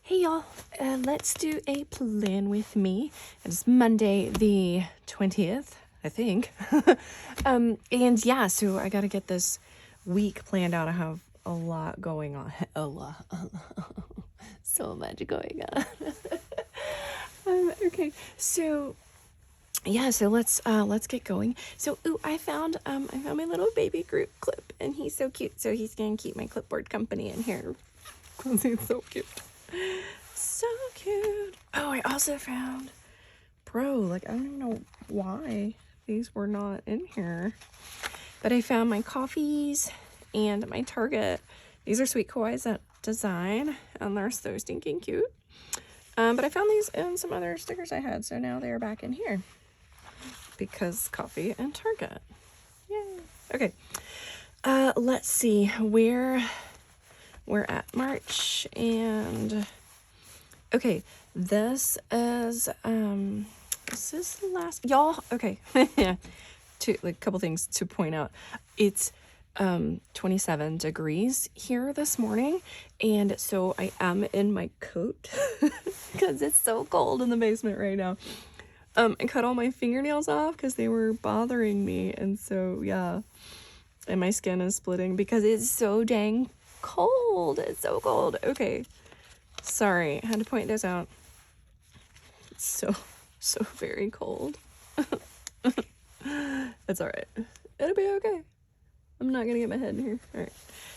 Hey y'all, let's do a plan with me. It's Monday the 20th, I think. And yeah, so I gotta get this week planned out. I have a lot going on. So much going on. Okay, so yeah, so let's get going. So I found my little baby group clip, and he's so cute. So he's gonna keep my clipboard company in here because he's so cute. So cute. Oh, I also found, like, I don't even know why these were not in here, but I found my coffees and my Target. These are Sweet Kauai's that design, and they're so stinking cute. But I found these in some other stickers I had, so now they're back in here because coffee and Target. Yay. Okay. Let's see, we're at March, and okay, this is the last, y'all, okay. A couple things to point out. It's 27 degrees here this morning, and so I am in my coat because it's so cold in the basement right now. I cut all my fingernails off because they were bothering me, and so yeah, and my skin is splitting because it's so dang cold. It's so cold. Okay, sorry, I had to point this out. It's so very cold. That's all right. It'll be okay. I'm not gonna get my head in here. All right,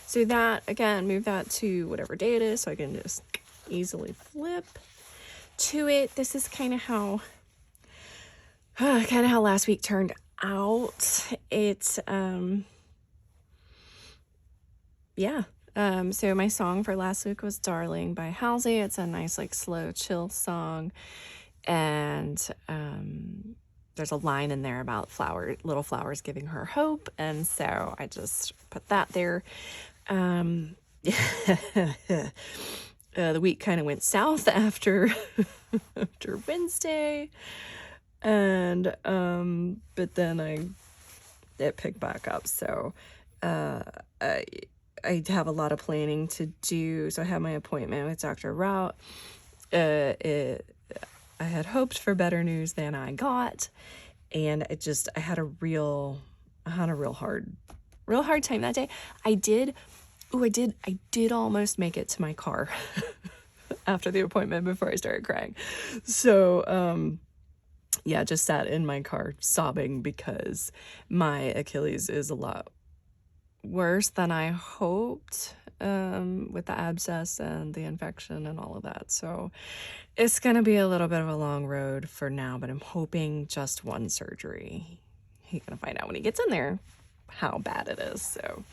so that, again, move that to whatever day it is so I can just easily flip to it. This is kind of how last week turned out. It's yeah. So my song for last week was Darling by Halsey. It's a nice, like, slow, chill song. And there's a line in there about little flowers giving her hope. And so I just put that there. The week kind of went south after Wednesday. And but then it picked back up. So I have a lot of planning to do. So I have my appointment with Dr. Rout. I had hoped for better news than I got, and I had a real hard time that day. I did almost make it to my car after the appointment before I started crying. So yeah, just sat in my car sobbing because my Achilles is a lot worse than I hoped, with the abscess and the infection and all of that. So it's gonna be a little bit of a long road for now, but I'm hoping just one surgery. He's gonna find out when he gets in there how bad it is. So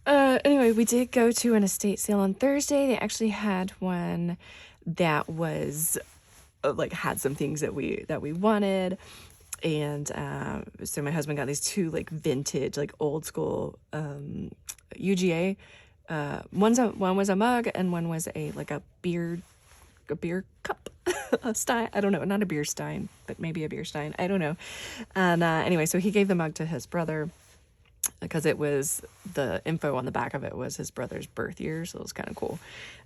anyway, we did go to an estate sale on Thursday. They actually had one that was had some things that we wanted. And so my husband got these two, like, vintage, like, old school UGA. One was a mug, and one was a beer cup stein. I don't know, not a beer stein, but maybe a beer stein. I don't know. And anyway, so he gave the mug to his brother because it was, the info on the back of it was his brother's birth year, so it was kind of cool.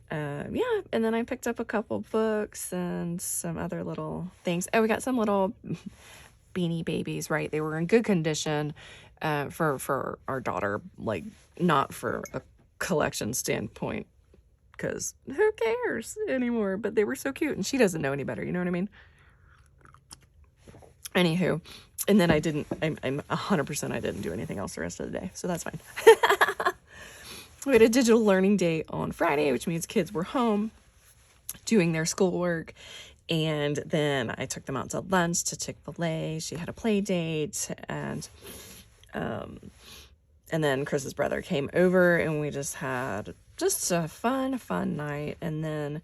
Yeah, and then I picked up a couple books and some other little things. Oh, we got some little Beanie Babies, right? They were in good condition for our daughter, like, not for a collection standpoint, because who cares anymore? But they were so cute, and she doesn't know any better, you know what I mean? Anywho, and then I'm 100% I didn't do anything else the rest of the day, so that's fine. We had a digital learning day on Friday, which means kids were home doing their schoolwork. And then I took them out to lunch to Chick-fil-A. She had a play date, and then Chris's brother came over, and we just had a fun night. And then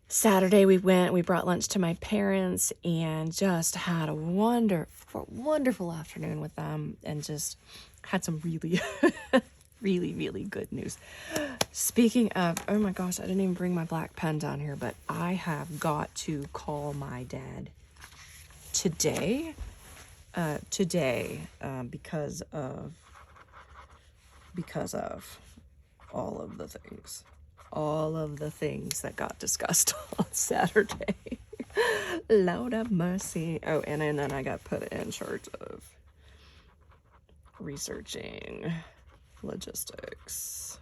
Saturday we brought lunch to my parents, and just had a wonderful afternoon with them, and just had some really really good news. Speaking of, oh my gosh, I didn't even bring my black pen down here, but I have got to call my dad today, because of all of the things. all of the things that got discussed on Saturday. Lord have mercy. Oh, and then I got put in charge of researching logistics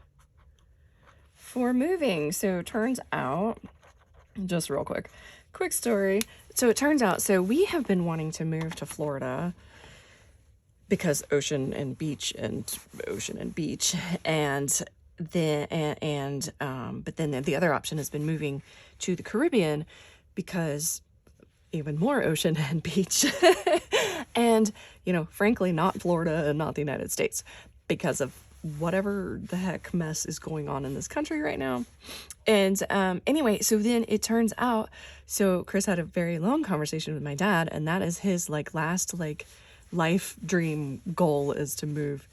for moving. So turns out, just real quick story. So it turns out, so we have been wanting to move to Florida because ocean and beach, and then but then the other option has been moving to the Caribbean because even more ocean and beach and, you know, frankly, not Florida and not the United States because of whatever the heck mess is going on in this country right now. And anyway, so then it turns out, so Chris had a very long conversation with my dad, and that is his like last like life dream goal is to move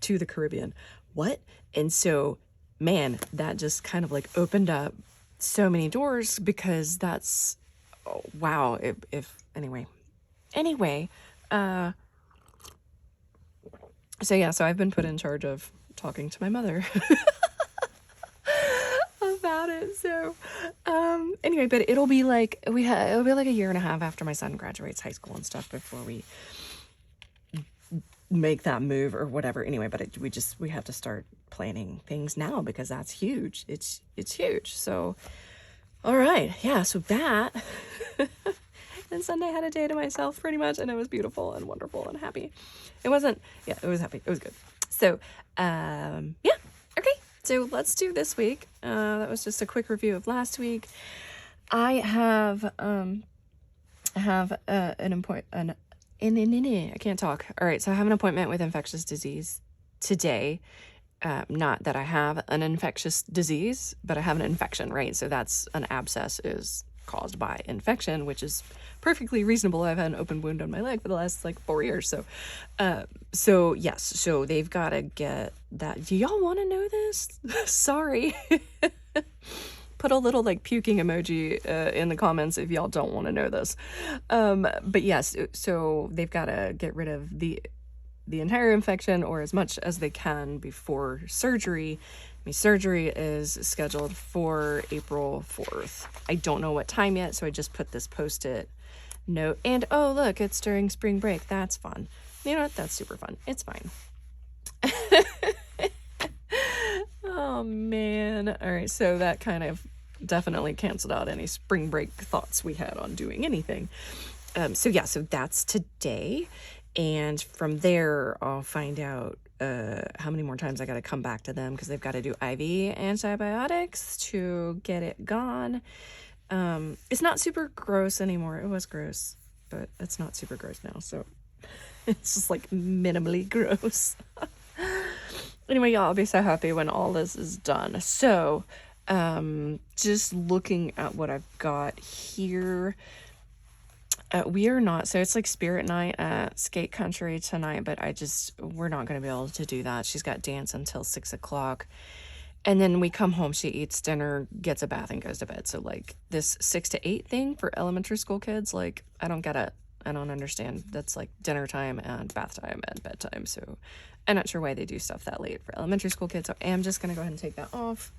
to the Caribbean. What? And so, man, that just kind of like opened up so many doors because that's, oh, wow. So yeah, so I've been put in charge of talking to my mother about it. So anyway, but it'll be like it'll be like a year and a half after my son graduates high school and stuff before we make that move or whatever. Anyway, but we have to start planning things now because that's huge. It's huge. So all right, yeah, so that and Sunday I had a day to myself pretty much, and it was beautiful and wonderful and happy. It was happy. It was good. So yeah, okay. So let's do this week. That was just a quick review of last week. I have an appointment. I can't talk. All right, so I have an appointment with infectious disease today. Not that I have an infectious disease, but I have an infection, right? So that's an abscess is caused by infection, which is perfectly reasonable. I've had an open wound on my leg for the last like 4 years. So yes, so they've got to get that. Do y'all want to know this? Sorry. Put a little like puking emoji in the comments if y'all don't want to know this. But yes, so they've got to get rid of the entire infection or as much as they can before surgery. My surgery is scheduled for April 4th. I don't know what time yet, so I just put this post-it note. And oh, look, it's during spring break. That's fun. You know what? That's super fun. It's fine. Oh, man. All right, so that kind of definitely canceled out any spring break thoughts we had on doing anything. So yeah, so that's today. And from there, I'll find out how many more times I got to come back to them because they've got to do IV antibiotics to get it gone. It's not super gross anymore. It was gross, but it's not super gross now. So it's just like minimally gross. Anyway, y'all, I'll be so happy when all this is done. So just looking at what I've got here. We are not, so it's like spirit night at Skate Country tonight, but we're not going to be able to do that. She's got dance until 6 o'clock. And then we come home, she eats dinner, gets a bath, and goes to bed. So like this 6 to 8 thing for elementary school kids, like I don't get it. I don't understand. That's like dinner time and bath time and bedtime. So I'm not sure why they do stuff that late for elementary school kids. So I'm just going to go ahead and take that off,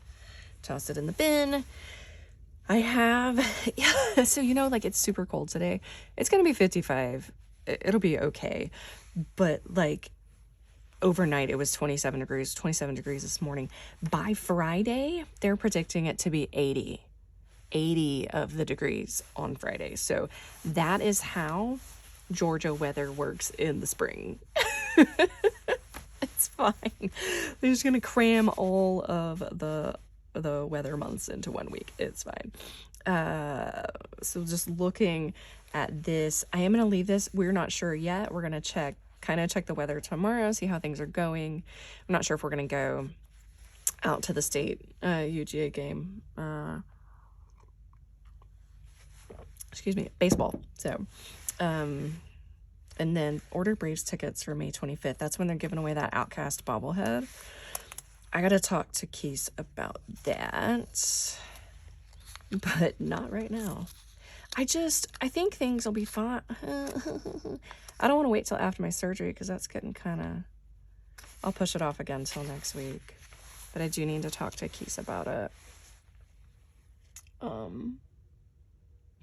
toss it in the bin. I have, yeah, so you know, like it's super cold today. It's going to be 55. It'll be okay. But like overnight it was 27 degrees this morning. By Friday, they're predicting it to be 80 of the degrees on Friday. So that is how Georgia weather works in the spring. It's fine. They're just going to cram all of the weather months into 1 week. It's fine. So just looking at this, I am going to leave this. We're not sure yet. We're going to check the weather tomorrow, see how things are going. I'm not sure if we're going to go out to the state UGA game. Baseball. So, and then order Braves tickets for May 25th. That's when they're giving away that Outcast bobblehead. I gotta talk to Keith about that, but not right now. I think things will be fine. I don't want to wait till after my surgery because that's getting kind of, I'll push it off again till next week. but I do need to talk to Keese about it.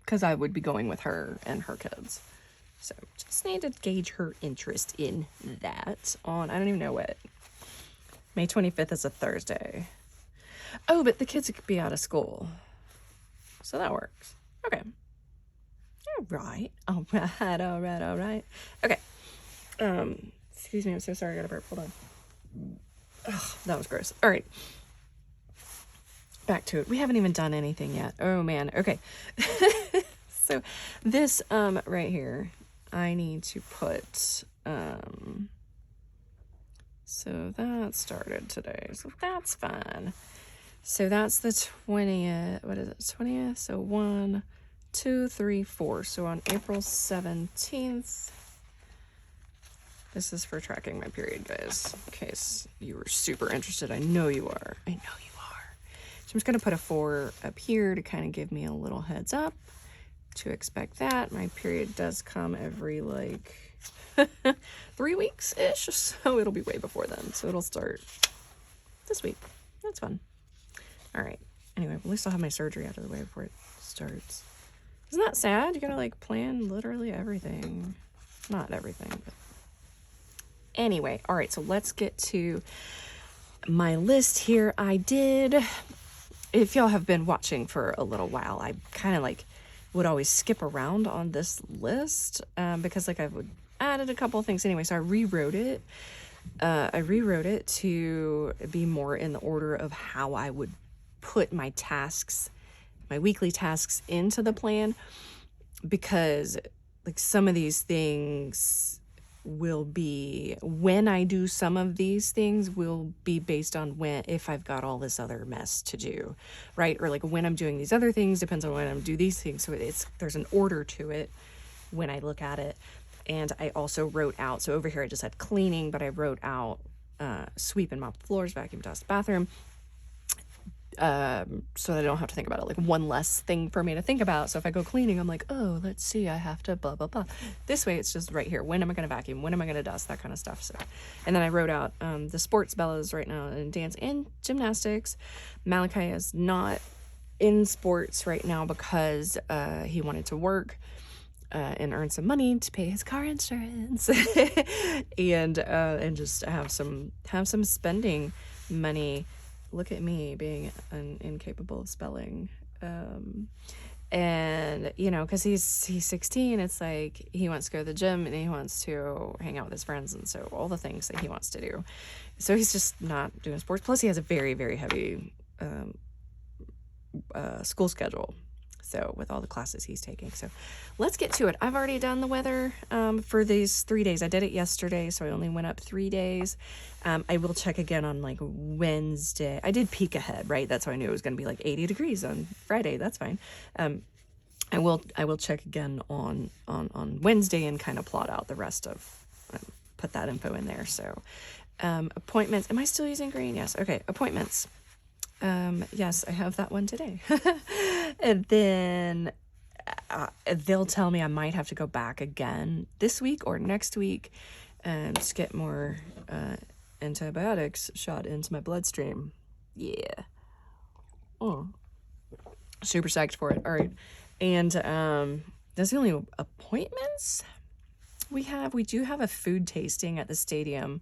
Because I would be going with her and her kids. So just need to gauge her interest in that on, I don't even know what. May 25th is a Thursday. Oh, but the kids could be out of school. So that works. Okay. All right. Okay. Excuse me, I'm so sorry, I got a burp. Hold on. Ugh, that was gross. All right. Back to it. We haven't even done anything yet. Oh man. Okay. So this right here, I need to put so that started today. So that's fine. So that's the 20th. What is it? 20th. So 1, 2, 3, 4. So on April 17th. This is for tracking my period, guys. In case you were super interested. I know you are. I know you are. So I'm just going to put a 4 up here to kind of give me a little heads up to expect that. My period does come every like 3 weeks-ish. So it'll be way before then. So it'll start this week. That's fun. All right. Anyway, at least I'll have my surgery out of the way before it starts. Isn't that sad? You gotta like plan literally everything. Not everything, but anyway. All right, so let's get to my list here. If y'all have been watching for a little while, I kind of like would always skip around on this list because like I would added a couple of things anyway. So I rewrote it. To be more in the order of how I would put my tasks, my weekly tasks into the plan, because like some of these things will be, when I do some of these things will be based on if I've got all this other mess to do, right? Or like when I'm doing these other things depends on when I'm doing these things. So there's an order to it when I look at it. And I also wrote out, so over here I just had cleaning, but I wrote out sweep and mop the floors, vacuum, dust the bathroom, so that I don't have to think about it, like one less thing for me to think about. So if I go cleaning, I'm like, oh, let's see, I have to blah, blah, blah. This way it's just right here. When am I going to vacuum? When am I going to dust? That kind of stuff. So, and then I wrote out the sports Bella's right now in dance and gymnastics. Malachi is not in sports right now because he wanted to work and earn some money to pay his car insurance and just have some spending money. Look at me being incapable of spelling. And you know, because he's 16, it's like he wants to go to the gym and he wants to hang out with his friends, and so all the things that he wants to do. So he's just not doing sports. Plus he has a very, very heavy school schedule, so with all the classes he's taking. So let's get to it. I've already done the weather for these 3 days. I did it yesterday, so I only went up 3 days. I will check again on like Wednesday. I did peek ahead, right? That's how I knew it was going to be like 80 degrees on Friday. That's fine. I will check again on Wednesday and kind of plot out the rest of, put that info in there. So appointments. Am I still using green? Yes. Okay. Appointments. Yes, I have that one today. And then they'll tell me I might have to go back again this week or next week and just get more antibiotics shot into my bloodstream. Yeah. Oh, super psyched for it. All right. And that's the only appointments we have. We do have a food tasting at the stadium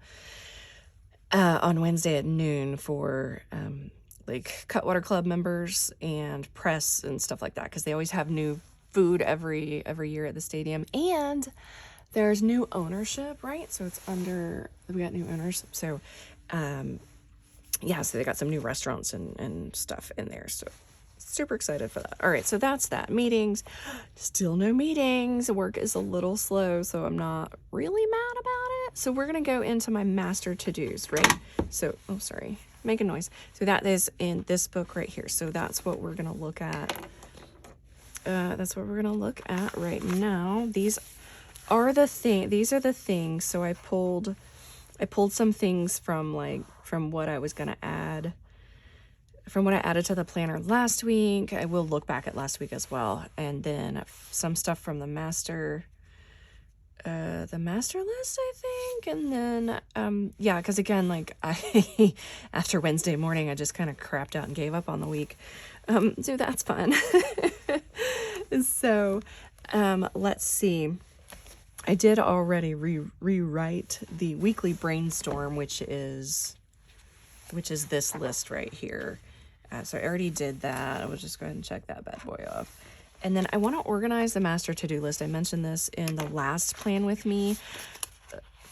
on Wednesday at noon for like Cutwater Club members and press and stuff like that, because they always have new food every year at the stadium. And there's new ownership, right? So we got new owners. So yeah, so they got some new restaurants and stuff in there. So super excited for that. All right, so that's that. Meetings, still no meetings. Work is a little slow, so I'm not really mad about it. So we're gonna go into my master to-dos, right? So, oh, sorry, make a noise. So that is in this book right here. So that's what we're gonna look at. That's what we're gonna look at right now. These are the things. So I pulled some things from what I was gonna add. From what I added to the planner last week. I will look back at last week as well. And then some stuff from the master the master list, I think. And then, yeah, because again, like I, after Wednesday morning, I just kind of crapped out and gave up on the week. So that's fun. So, let's see. I did already rewrite the weekly brainstorm, which is this list right here. So I already did that. I will just go ahead and check that bad boy off. And then I want to organize the master to-do list. I mentioned this in the last plan with me.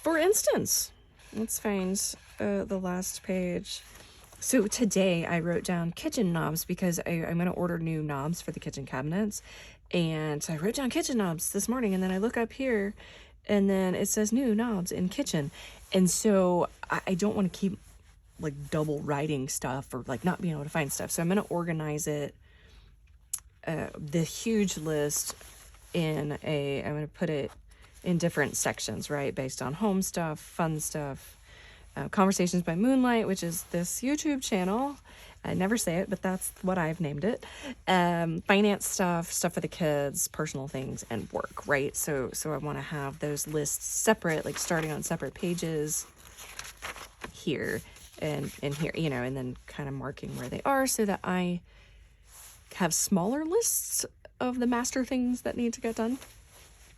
For instance, let's find the last page. So today I wrote down kitchen knobs because I'm going to order new knobs for the kitchen cabinets. And so I wrote down kitchen knobs this morning, and then I look up here and then it says new knobs in kitchen. And so I don't want to keep like double writing stuff or like not being able to find stuff. So I'm going to organize it, the huge list I'm going to put it in different sections, right? Based on home stuff, fun stuff, Conversations by Moonlight, which is this YouTube channel. I never say it, but that's what I've named it. Finance stuff for the kids, personal things, and work, right? So I want to have those lists separate, like starting on separate pages here and here, you know, and then kind of marking where they are so that I have smaller lists of the master things that need to get done.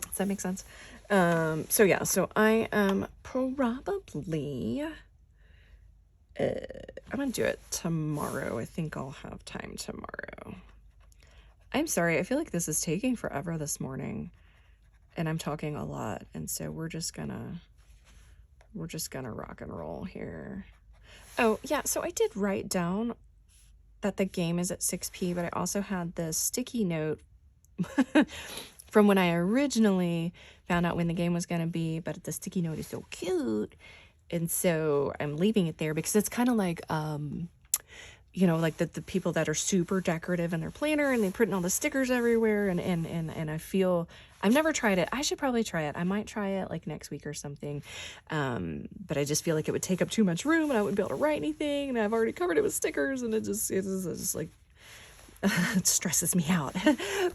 Does that make sense? So yeah, so I am probably, I'm gonna do it tomorrow. I think I'll have time tomorrow. I'm sorry, I feel like this is taking forever this morning and I'm talking a lot. And so we're just gonna rock and roll here. Oh yeah, so I did write down that the game is at 6 p, but I also had the sticky note from when I originally found out when the game was going to be, but the sticky note is so cute. And so I'm leaving it there because it's kind of like, you know, like the people that are super decorative in their planner and they print all the stickers everywhere. And I feel, I've never tried it. I should probably try it. I might try it like next week or something. But I just feel like it would take up too much room and I wouldn't be able to write anything. And I've already covered it with stickers and it's just like, it stresses me out.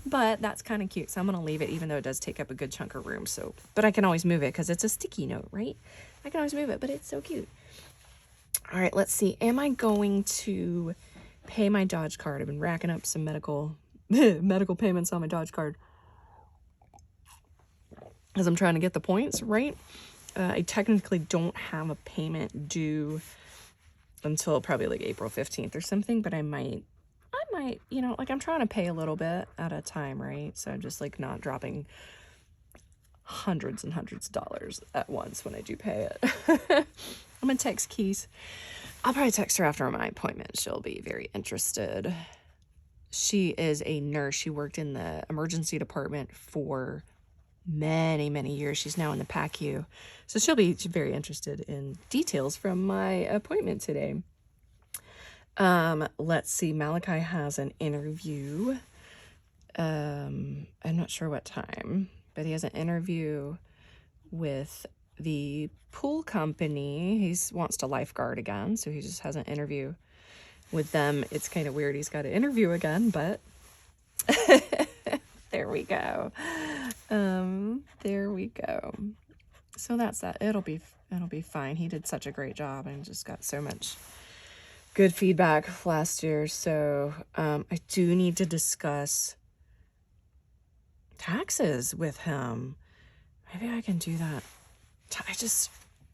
But that's kind of cute. So I'm going to leave it even though it does take up a good chunk of room. So, but I can always move it because it's a sticky note, right? I can always move it, but it's so cute. All right, let's see. Am I going to pay my Dodge card? I've been racking up some medical payments on my Dodge card as I'm trying to get the points, right? I technically don't have a payment due until probably like April 15th or something, but I might, you know, like I'm trying to pay a little bit at a time, right? So I'm just like not dropping hundreds and hundreds of dollars at once when I do pay it. I'm gonna text Keys. I'll probably text her after my appointment. She'll be very interested. She is a nurse. She worked in the emergency department for many, many years. She's now in the PACU. So she'll be very interested in details from my appointment today. Let's see. Malachi has an interview. I'm not sure what time, but he has an interview with the pool company. He wants to lifeguard again, so he just has an interview with them. It's kind of weird he's got to interview again, but there we go. There we go. So that's that. It'll be fine. He did such a great job and just got so much good feedback last year. So I do need to discuss taxes with him. Maybe I can do that.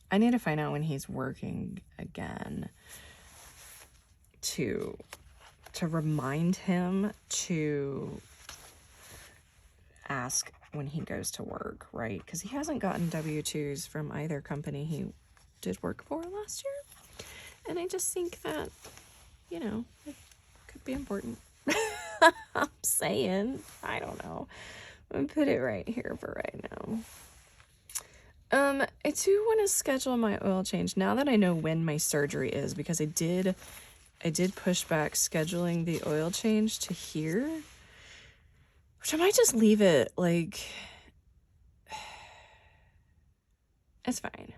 I need to find out when he's working again to remind him to ask when he goes to work, right? Because he hasn't gotten W-2s from either company he did work for last year. And I just think that, you know, it could be important. I'm saying, I don't know. I'm gonna put it right here for right now. I do want to schedule my oil change now that I know when my surgery is, because I did push back scheduling the oil change to here, which I might just leave it like, it's fine.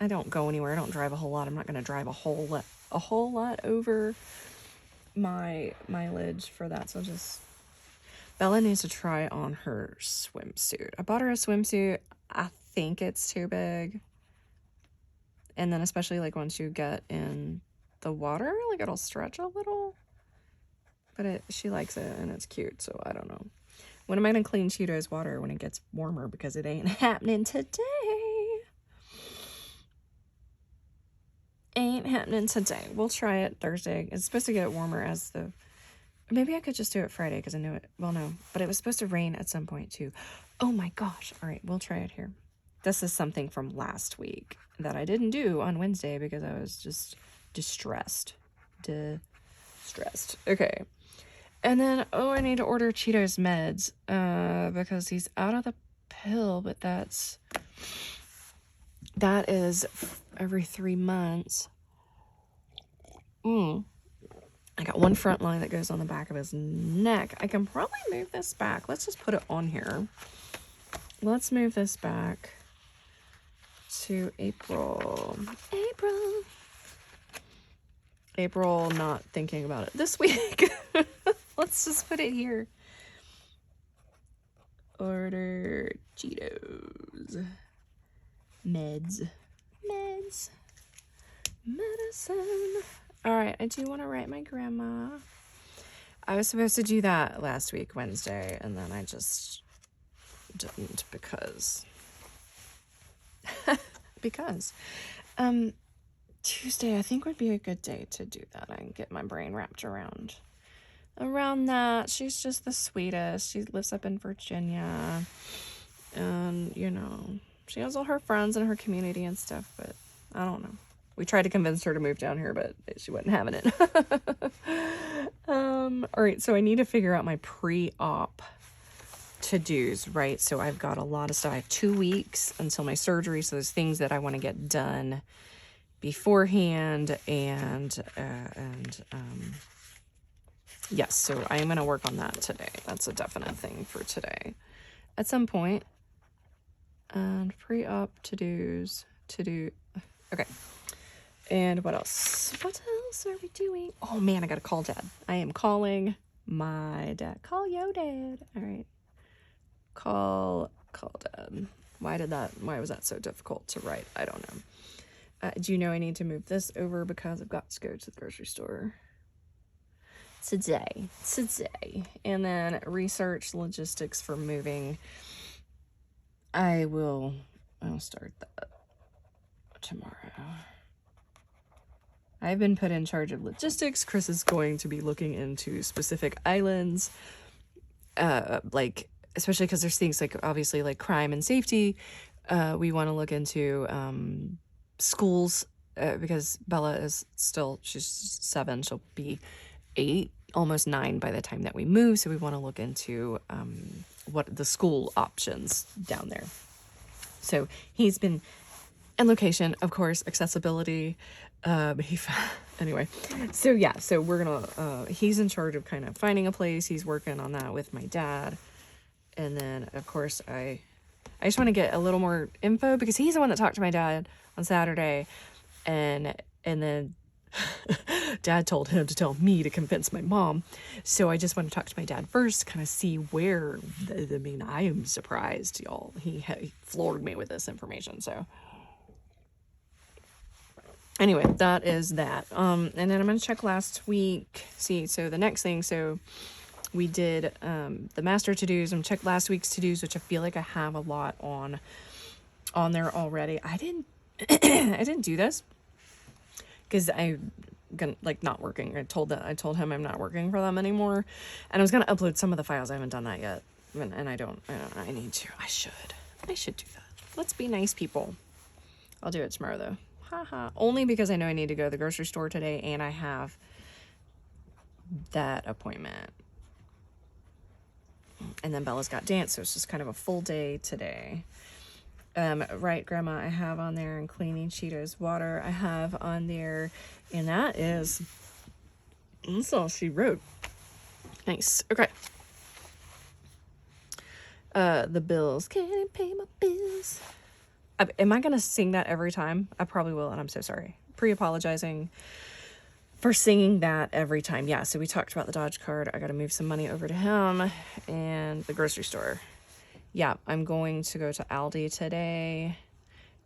I don't go anywhere. I don't drive a whole lot. I'm not going to drive a whole lot over my mileage for that. So Bella needs to try on her swimsuit. I bought her a swimsuit. I think it's too big. And then especially like once you get in the water, like it'll stretch a little. But she likes it and it's cute, so I don't know. When am I gonna clean Cheeto's water? When it gets warmer, because it ain't happening today. Ain't happening today. We'll try it Thursday. It's supposed to get warmer as the... Maybe I could just do it Friday because I knew it. Well, no, but it was supposed to rain at some point too. Oh my gosh. All right, we'll try it here. This is something from last week that I didn't do on Wednesday because I was just distressed. Okay. And then, I need to order Cheeto's meds because he's out of the pill, but that is every 3 months. I got one front line that goes on the back of his neck. I can probably move this back. Let's just put it on here. Let's move this back to April. April, not thinking about it this week. Let's just put it here. Order Cheetos. Meds. Medicine. All right, I do want to write my grandma. I was supposed to do that last week, Wednesday, and then I just didn't because Tuesday I think would be a good day to do that. I can get my brain wrapped around that. She's just the sweetest. She lives up in Virginia, and she has all her friends and her community and stuff, but I don't know. We tried to convince her to move down here, but she wasn't having it. All right, so I need to figure out my pre-op to-dos, right? So I've got a lot of stuff. I have 2 weeks until my surgery, so there's things that I want to get done beforehand, and yes, so I am going to work on that today. That's a definite thing for today at some point. And pre-op to-dos, okay. And what else? What else are we doing? Oh man, I gotta call Dad. I am calling my dad. Call yo dad. All right. Call Dad. Why was that so difficult to write? I don't know. Do you know I need to move this over because I've got to go to the grocery store today. And then research logistics for moving. I'll start that tomorrow. I've been put in charge of logistics. Chris is going to be looking into specific islands, especially because there's things like obviously like crime and safety. We want to look into schools because Bella is she's 7. She'll be 8, almost 9 by the time that we move. So we want to look into what the school options down there. So he's been... And location, of course, accessibility. Anyway, so yeah, so we're gonna, he's in charge of kind of finding a place. He's working on that with my dad. And then, of course, I just want to get a little more info because he's the one that talked to my dad on Saturday. And then Dad told him to tell me to convince my mom. So I just want to talk to my dad first, kind of see where, I am surprised, y'all. He floored me with this information, so... Anyway, that is that. And then I'm going to check last week. See, so the next thing, so we did the master to-dos. I'm check last week's to-dos, which I feel like I have a lot on there already. I didn't do this because I'm gonna not working. I told him I'm not working for them anymore, and I was gonna upload some of the files. I haven't done that yet, and I need to. I should do that. Let's be nice people. I'll do it tomorrow though. Only because I know I need to go to the grocery store today and I have that appointment. And then Bella's got dance, so it's just kind of a full day today. Right, Grandma, I have on there, and cleaning Cheeto's water I have on there, and that's all she wrote. Nice. Okay. The bills. Can I pay my bills? Am I going to sing that every time? I probably will, and I'm so sorry. Pre-apologizing for singing that every time. Yeah, so we talked about the Dodge card. I got to move some money over to him, and the grocery store. Yeah, I'm going to go to Aldi today,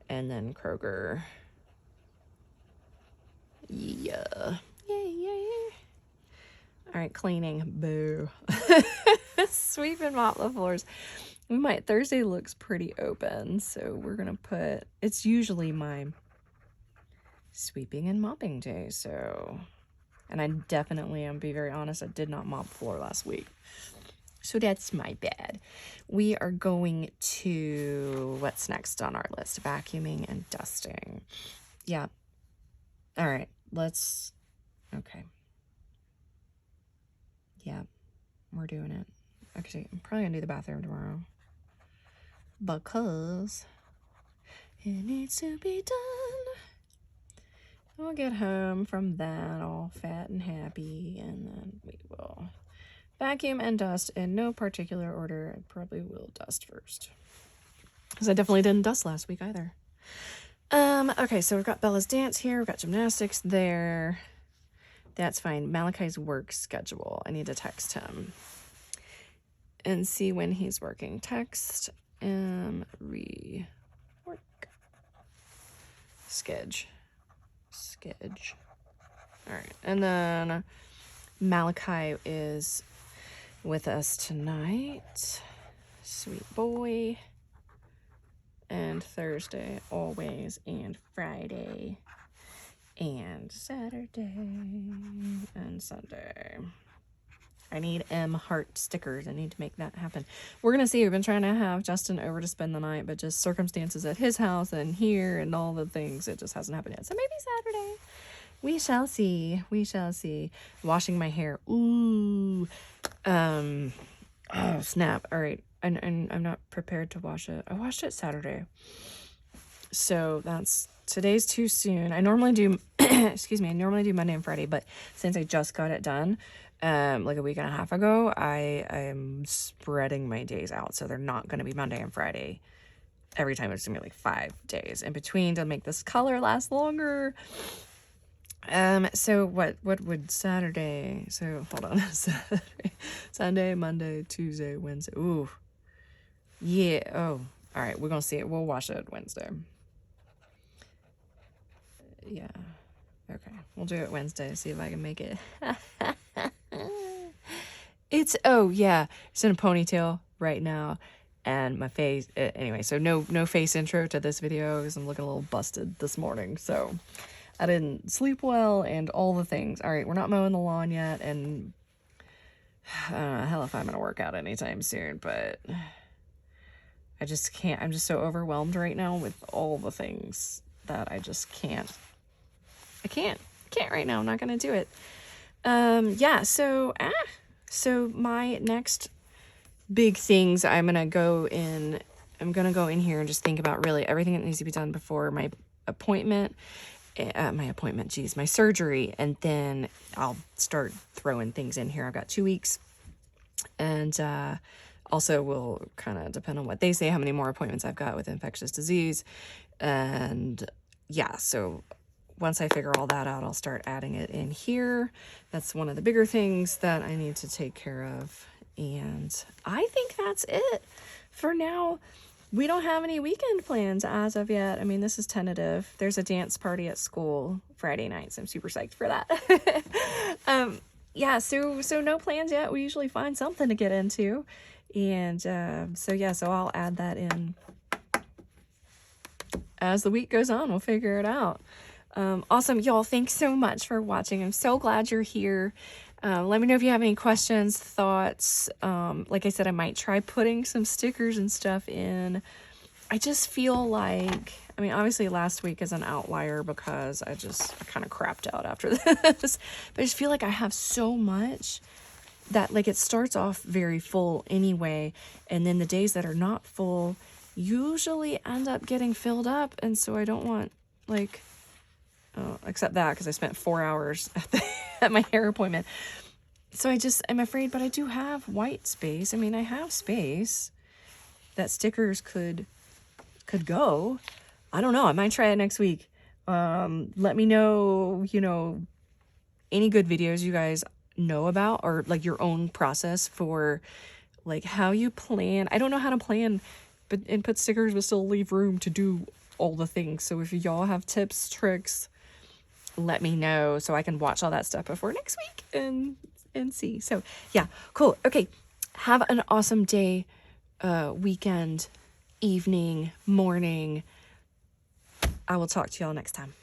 and then Kroger. Yeah. Yay. All right, cleaning. Boo. Sweep and mop the floors. Thursday looks pretty open, so we're going to put, it's usually my sweeping and mopping day, so, and I definitely, I'm be very honest, I did not mop the floor last week. So that's my bad. We are going to, what's next on our list? Vacuuming and dusting. Yeah. All right, okay. Yeah, we're doing it. Actually, I'm probably gonna do the bathroom tomorrow, because it needs to be done. We'll get home from that all fat and happy, and then we will vacuum and dust in no particular order. I probably will dust first, because I definitely didn't dust last week either. Okay, so we've got Bella's dance here. We've got gymnastics there. That's fine. Malachi's work schedule. I need to text him and see when he's working. Text rework. Sketch. All right, and then Malachi is with us tonight. Sweet boy. And Thursday always, and Friday, and Saturday, and Sunday. I need heart stickers. I need to make that happen. We're going to see. We've been trying to have Justin over to spend the night, but just circumstances at his house and here and all the things, it just hasn't happened yet. So maybe Saturday. We shall see. We shall see. Washing my hair. Ooh. Oh, snap. All right. And I'm not prepared to wash it. I washed it Saturday. So today's too soon. I normally do, excuse me, I normally do Monday and Friday, but since I just got it done, like a week and a half ago, I am spreading my days out. So they're not going to be Monday and Friday every time. It's going to be like 5 days in between to make this color last longer. So what would Saturday, so hold on, Saturday, Sunday, Monday, Tuesday, Wednesday, ooh, yeah, oh, all right, we're gonna see it, we'll wash it Wednesday, yeah, okay, we'll do it Wednesday, see if I can make it. Oh yeah, it's in a ponytail right now, and my face, anyway, so no face intro to this video, because I'm looking a little busted this morning, so I didn't sleep well and all the things. All right, we're not mowing the lawn yet, and I don't know hell if I'm gonna work out anytime soon, but I just can't. I'm just so overwhelmed right now with all the things that I just can't. I can't right now. I'm not gonna do it. Yeah. So my next big things, I'm gonna go in here and just think about really everything that needs to be done before my appointment. My surgery, and then I'll start throwing things in here. I've got 2 weeks, and also will kind of depend on what they say, how many more appointments I've got with infectious disease, and yeah, so once I figure all that out, I'll start adding it in here. That's one of the bigger things that I need to take care of, and I think that's it for now. We don't have any weekend plans as of yet. I mean, this is tentative. There's a dance party at school Friday night, so I'm super psyched for that. Yeah, so no plans yet. We usually find something to get into. And so I'll add that in as the week goes on. We'll figure it out. Awesome. Y'all, thanks so much for watching. I'm so glad you're here. Let me know if you have any questions, thoughts. Like I said, I might try putting some stickers and stuff in. I just feel like, I mean, obviously last week is an outlier because I kind of crapped out after this. But I just feel like I have so much that, like, it starts off very full anyway. And then the days that are not full usually end up getting filled up. And so I don't want, like... except that, because I spent 4 hours at my hair appointment. So I'm afraid, but I do have white space. I mean, I have space that stickers could go. I don't know. I might try it next week. Let me know, any good videos you guys know about, or like your own process for like how you plan. I don't know how to plan but and put stickers but still leave room to do all the things. So if y'all have tips, tricks, let me know so I can watch all that stuff before next week and see. So yeah, cool. Okay, have an awesome day, weekend, evening, morning. I will talk to y'all next time.